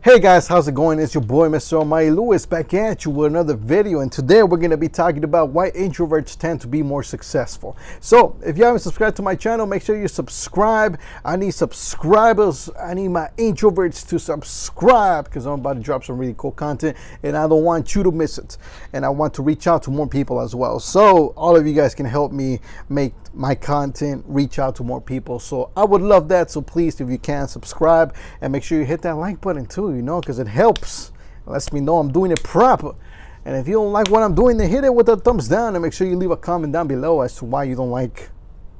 Hey guys, how's it going? It's your boy Mr. Almighty Lewis back at you with another video, and today we're going to be talking about why introverts tend to be more successful. So if you haven't subscribed to my channel, make sure you subscribe. I need subscribers. I need my introverts to subscribe because I'm about to drop some really cool content and I don't want you to miss it. And I want to reach out to more people as well. So all of you guys can help me make my content reach out to more people. So I would love that. So please, if you can, subscribe and make sure you hit that like button too, because it helps. It lets me know I'm doing it proper. And if you don't like what I'm doing, then hit it with a thumbs down and make sure you leave a comment down below as to why you don't like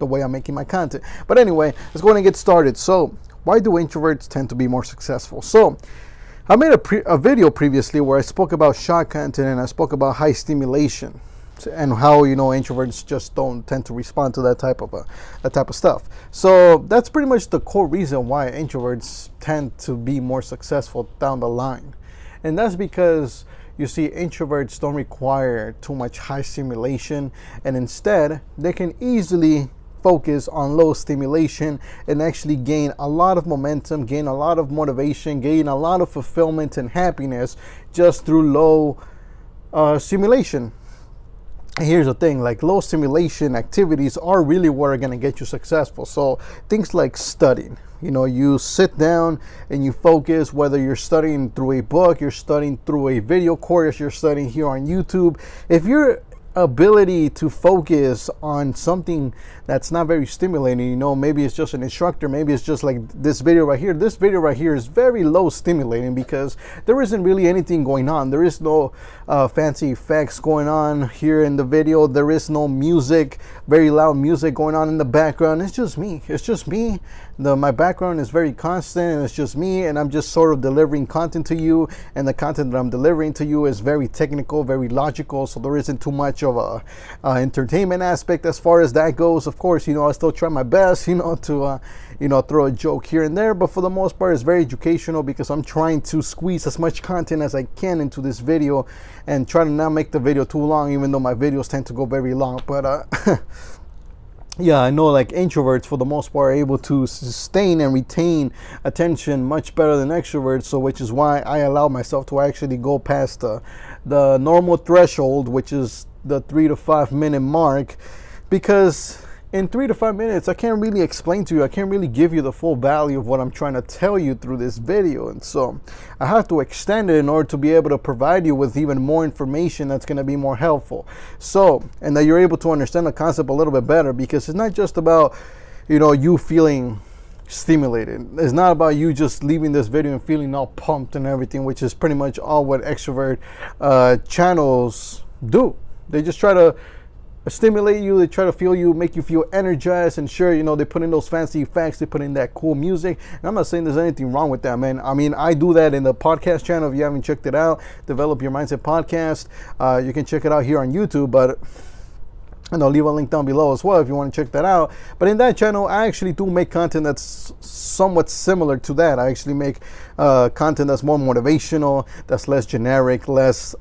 the way I'm making my content. But anyway, let's go ahead and get started. So why do introverts tend to be more successful? So I made a video previously where I spoke about short content and I spoke about high stimulation and how introverts just don't tend to respond to that type of stuff. So that's pretty much the core reason why introverts tend to be more successful down the line. And that's because you see, introverts don't require too much high stimulation, and instead they can easily focus on low stimulation and actually gain a lot of momentum, gain a lot of motivation, gain a lot of fulfillment and happiness just through low stimulation. Here's the thing, like low stimulation activities are really what are going to get you successful. So things like studying, you sit down and you focus, whether you're studying through a book, you're studying through a video course, you're studying here on YouTube. If your ability to focus on something that's not very stimulating, maybe it's just an instructor, maybe it's just like this video right here is very low stimulating because there isn't really anything going on. There is no fancy effects going on here in the video. There is no music, very loud music going on in the background. It's just me. My background is very constant and it's just me, and I'm just sort of delivering content to you, and the content that I'm delivering to you is very technical, very logical, so there isn't too much of a entertainment aspect as far as that goes. Of course, I still try my best, to throw a joke here and there, but for the most part, it's very educational because I'm trying to squeeze as much content as I can into this video and try to not make the video too long, even though my videos tend to go very long. But yeah, I know like introverts for the most part are able to sustain and retain attention much better than extroverts, so which is why I allow myself to actually go past the normal threshold, which is the 3 to 5 minute mark, because in 3 to 5 minutes I can't really explain to you, I can't really give you the full value of what I'm trying to tell you through this video, and so I have to extend it in order to be able to provide you with even more information that's going to be more helpful, so and that you're able to understand the concept a little bit better, because it's not just about you feeling stimulated. It's not about you just leaving this video and feeling all pumped and everything, which is pretty much all what extrovert channels do. They just try to stimulate you, they try to feel you, make you feel energized, and sure, they put in those fancy effects, they put in that cool music, and I'm not saying there's anything wrong with that, man. I mean, I do that in the podcast channel. If you haven't checked it out, Develop Your Mindset Podcast, you can check it out here on YouTube, but and I'll leave a link down below as well if you want to check that out. But in that channel, I actually do make content that's somewhat similar to that. I actually make content that's more motivational, that's less generic, less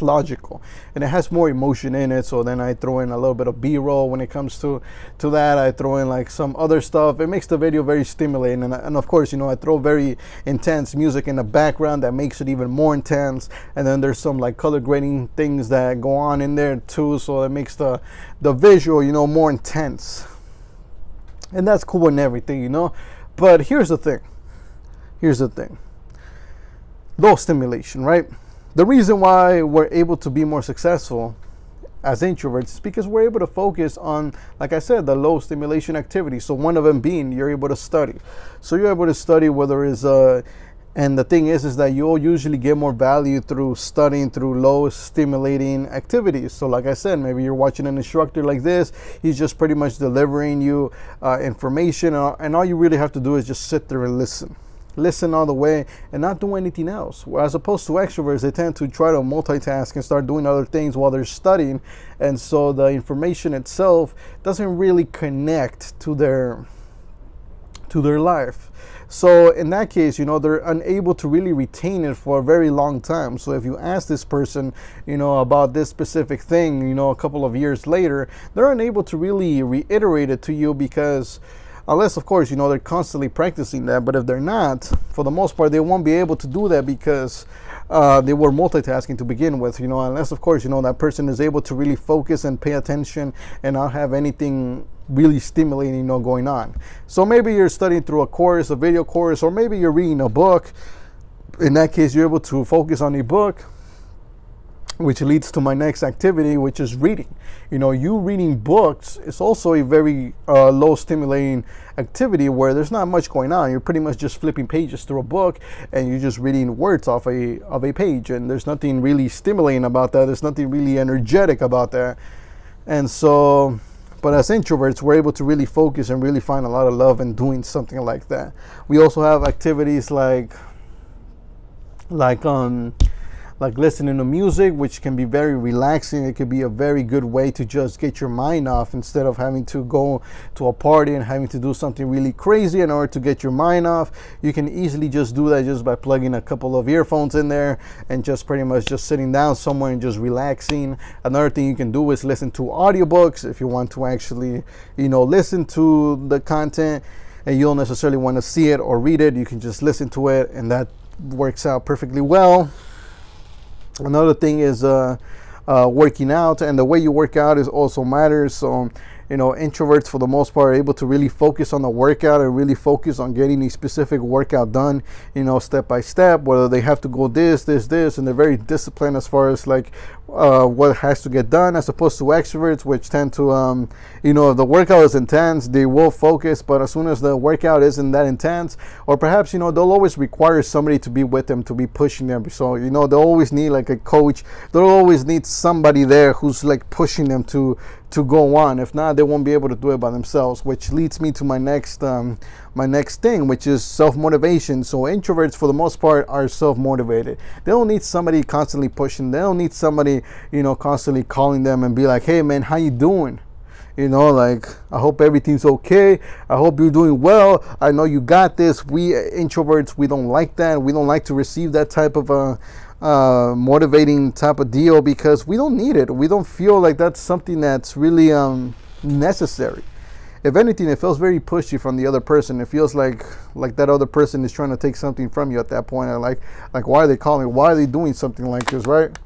logical, and it has more emotion in it. So then I throw in a little bit of B-roll when it comes to that. I throw in like some other stuff. It makes the video very stimulating, and of course, I throw very intense music in the background that makes it even more intense. And then there's some like color grading things that go on in there too, so it makes the visual more intense, and that's cool and everything. But here's the thing, low stimulation, right? The reason why we're able to be more successful as introverts is because we're able to focus on, like I said, the low stimulation activities. So one of them being you're able to study. So you're able to study whether it's and the thing is that you'll usually get more value through studying through low stimulating activities. So like I said, maybe you're watching an instructor like this, he's just pretty much delivering you information, and all you really have to do is just sit there and listen all the way and not do anything else. As opposed to extroverts, they tend to try to multitask and start doing other things while they're studying, and so the information itself doesn't really connect to their life. So in that case, they're unable to really retain it for a very long time. So if you ask this person, about this specific thing, a couple of years later, they're unable to really reiterate it to you because unless of course they're constantly practicing that. But if they're not, for the most part they won't be able to do that because they were multitasking to begin with, unless of course that person is able to really focus and pay attention and not have anything really stimulating going on. So maybe you're studying through a course, a video course, or maybe you're reading a book. In that case, you're able to focus on a book, which leads to my next activity, which is reading. You reading books is also a very low stimulating activity where there's not much going on. You're pretty much just flipping pages through a book and you're just reading words off a page, and there's nothing really stimulating about that. There's nothing really energetic about that. And so, but as introverts, we're able to really focus and really find a lot of love in doing something like that. We also have activities like listening to music, which can be very relaxing. It could be a very good way to just get your mind off instead of having to go to a party and having to do something really crazy in order to get your mind off. You can easily just do that just by plugging a couple of earphones in there and just pretty much just sitting down somewhere and just relaxing. Another thing you can do is listen to audiobooks if you want to actually, listen to the content and you don't necessarily want to see it or read it. You can just listen to it, and that works out perfectly well. Another thing is working out, and the way you work out is also matters. So introverts for the most part are able to really focus on the workout and really focus on getting a specific workout done, step by step, whether they have to go this, and they're very disciplined as far as what has to get done, as opposed to extroverts, which tend to if the workout is intense, they will focus, but as soon as the workout isn't that intense, or perhaps they'll always require somebody to be with them, to be pushing them. So they'll always need like a coach. They'll always need somebody there who's like pushing them to go on. If not, they won't be able to do it by themselves, which leads me to my next thing, which is self-motivation. So introverts for the most part are self-motivated. They don't need somebody constantly pushing. They don't need somebody constantly calling them and be like, hey man, how you doing? I hope everything's okay. I hope you're doing well. I know you got this. We introverts, we don't like that. We don't like to receive that type of motivating type of deal because we don't need it. We don't feel like that's something that's really necessary. If anything, it feels very pushy from the other person. It feels like that other person is trying to take something from you at that point. And like why are they calling? Why are they doing something like this, right?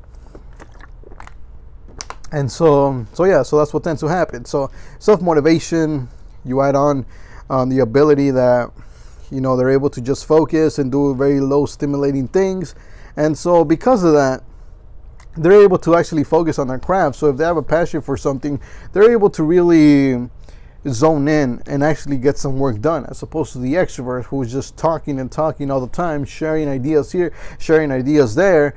And so that's what tends to happen. So self-motivation, you add on the ability that they're able to just focus and do very low stimulating things. And so because of that, they're able to actually focus on their craft. So if they have a passion for something, they're able to really zone in and actually get some work done, as opposed to the extrovert who's just talking all the time, sharing ideas here, sharing ideas there.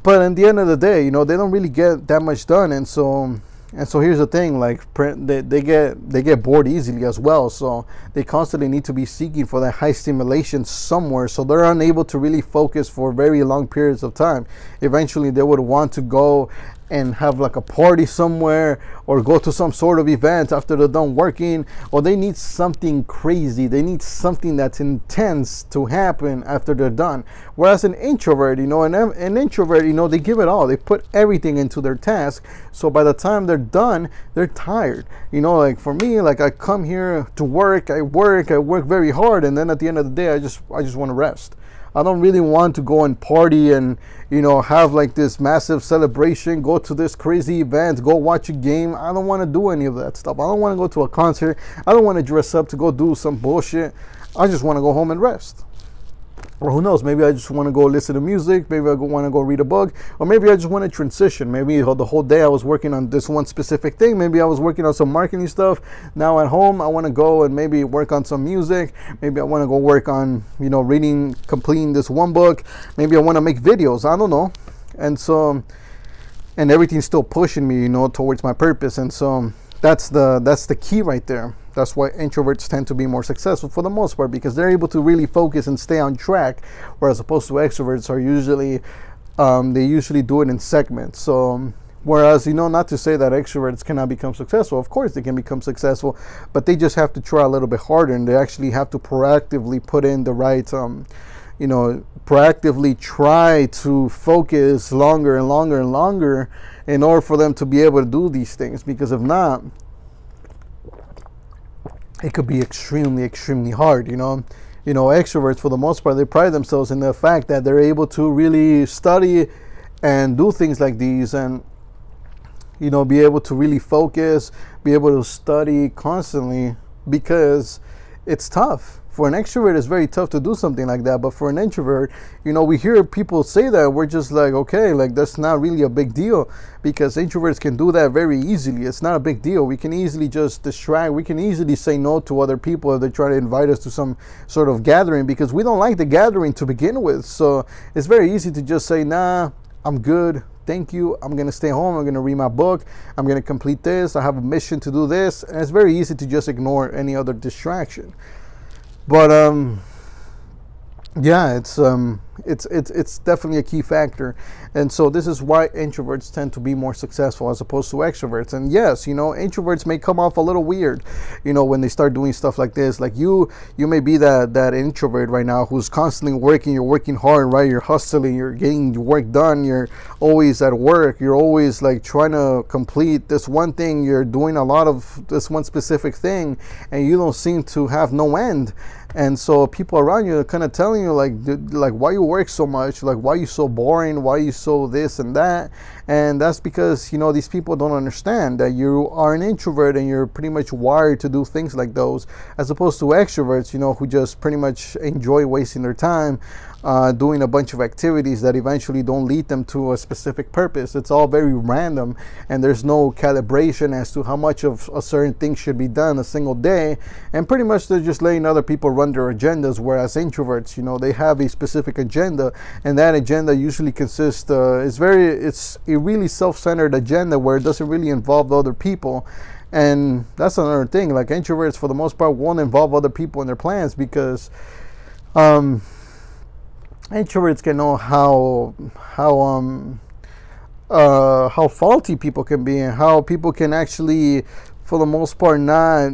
But at the end of the day, they don't really get that much done. And so here's the thing, they get bored easily as well. So they constantly need to be seeking for that high stimulation somewhere. So they're unable to really focus for very long periods of time. Eventually they would want to go and have like a party somewhere or go to some sort of event after they're done working, or they need something crazy. They need something that's intense to happen after they're done. Whereas an introvert, an introvert, they give it all. They put everything into their task. So by the time they're done, they're tired. For me, I come here to work, I work very hard, and then at the end of the day, I just want to rest. I don't really want to go and party and, have like this massive celebration, go to this crazy event, go watch a game. I don't want to do any of that stuff. I don't want to go to a concert. I don't want to dress up to go do some bullshit. I just want to go home and rest. Or who knows, maybe I just want to go listen to music, maybe I want to go read a book, or maybe I just want to transition. Maybe the whole day I was working on this one specific thing, maybe I was working on some marketing stuff. Now at home I want to go and maybe work on some music, maybe I want to go work on, reading, completing this one book, maybe I want to make videos, I don't know. And everything's still pushing me, towards my purpose. And so that's the key right there. That's why introverts tend to be more successful for the most part, because they're able to really focus and stay on track, whereas opposed to extroverts are usually, they usually do it in segments. So whereas, not to say that extroverts cannot become successful. Of course they can become successful, but they just have to try a little bit harder, and they actually have to proactively put in the right, proactively try to focus longer and longer and longer in order for them to be able to do these things. Because if not, it could be extremely hard. Extroverts, for the most part, they pride themselves in the fact that they're able to really study and do things like these, and be able to really focus, be able to study constantly, because it's tough. For an extrovert, it's very tough to do something like that. But for an introvert, we hear people say that, we're just like, okay, like that's not really a big deal, because introverts can do that very easily. It's not a big deal. We can easily just distract. We can easily say no to other people if they try to invite us to some sort of gathering, because we don't like the gathering to begin with. So it's very easy to just say, nah, I'm good. Thank you. I'm going to stay home. I'm going to read my book. I'm going to complete this. I have a mission to do this. And it's very easy to just ignore any other distraction. But yeah, it's definitely a key factor. And so this is why introverts tend to be more successful as opposed to extroverts. And yes, introverts may come off a little weird, when they start doing stuff like this. Like you may be that introvert right now who's constantly working. You're working hard, right? You're hustling, you're getting your work done, you're always at work, you're always like trying to complete this one thing, you're doing a lot of this one specific thing, and you don't seem to have no end. And so people around you are kind of telling you like why you work so much, like why you so boring, why you so this and that. And that's because these people don't understand that you are an introvert and you're pretty much wired to do things like those, as opposed to extroverts, who just pretty much enjoy wasting their time doing a bunch of activities that eventually don't lead them to a specific purpose. It's all very random, and there's no calibration as to how much of a certain thing should be done a single day. And pretty much they're just letting other people run their agendas, whereas introverts, they have a specific agenda, and that agenda usually consists it's a really self-centered agenda where it doesn't really involve other people. And that's another thing, like introverts for the most part won't involve other people in their plans, because introverts can know how faulty people can be, and how people can actually, for the most part, not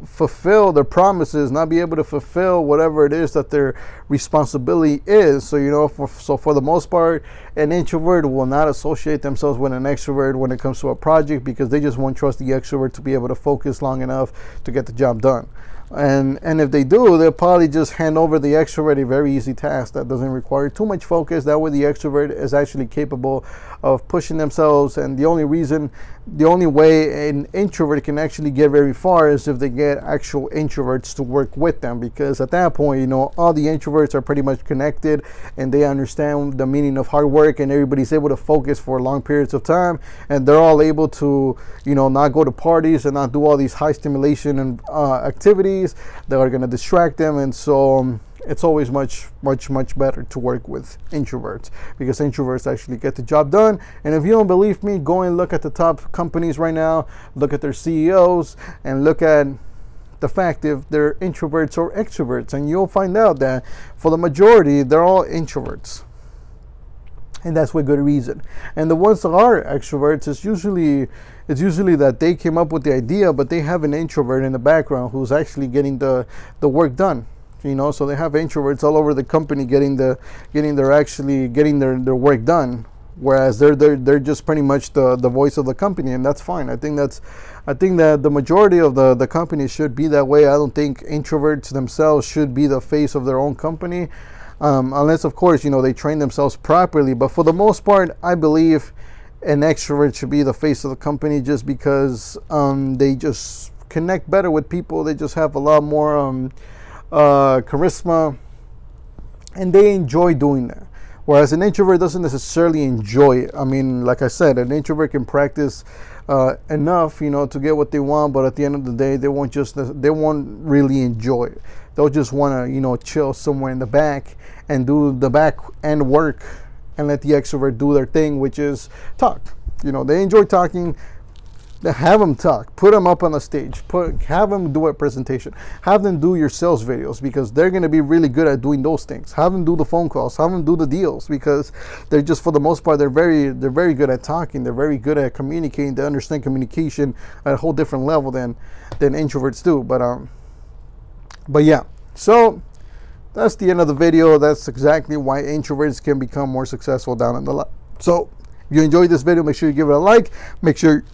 fulfill their promises, not be able to fulfill whatever it is that their responsibility is. So for the most part, an introvert will not associate themselves with an extrovert when it comes to a project, because they just won't trust the extrovert to be able to focus long enough to get the job done. And if they do, they'll probably just hand over the extrovert a very easy task that doesn't require too much focus. That way the extrovert is actually capable of pushing themselves. And the only way an introvert can actually get very far is if they get actual introverts to work with them, because at that point, all the introverts are pretty much connected and they understand the meaning of hard work, and everybody's able to focus for long periods of time, and they're all able to not go to parties and not do all these high stimulation and activities that are going to distract them. And so it's always much better to work with introverts, because introverts actually get the job done. And if you don't believe me, go and look at the top companies right now, look at their CEOs, and look at the fact if they're introverts or extroverts, and you'll find out that for the majority they're all introverts, and that's with good reason. And the ones that are extroverts, it's usually that they came up with the idea, but they have an introvert in the background who's actually getting the work done. So they have introverts all over the company getting their work done, whereas they're just pretty much the voice of the company, and that's fine. I think that the majority of the companies should be that way. I don't think introverts themselves should be the face of their own company, unless of course they train themselves properly. But for the most part, I believe an extrovert should be the face of the company, just because they just connect better with people. They just have a lot more charisma, and they enjoy doing that, whereas an introvert doesn't necessarily enjoy it. I mean, like I said, an introvert can practice enough to get what they want, but at the end of the day they won't really enjoy it. They'll just want to chill somewhere in the back and do the back end work, and let the extrovert do their thing, which is talk. They enjoy talking. Have them talk, put them up on the stage, have them do a presentation, have them do your sales videos, because they're going to be really good at doing those things. Have them do the phone calls, have them do the deals, because they're just, for the most part, they're very good at talking. They're very good at communicating. They understand communication at a whole different level than introverts do. But yeah, so that's the end of the video. That's exactly why introverts can become more successful down in the line. So if you enjoyed this video, make sure you give it a like, make sure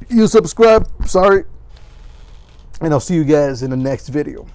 you subscribe. Sorry. and I'll see you guys in the next video.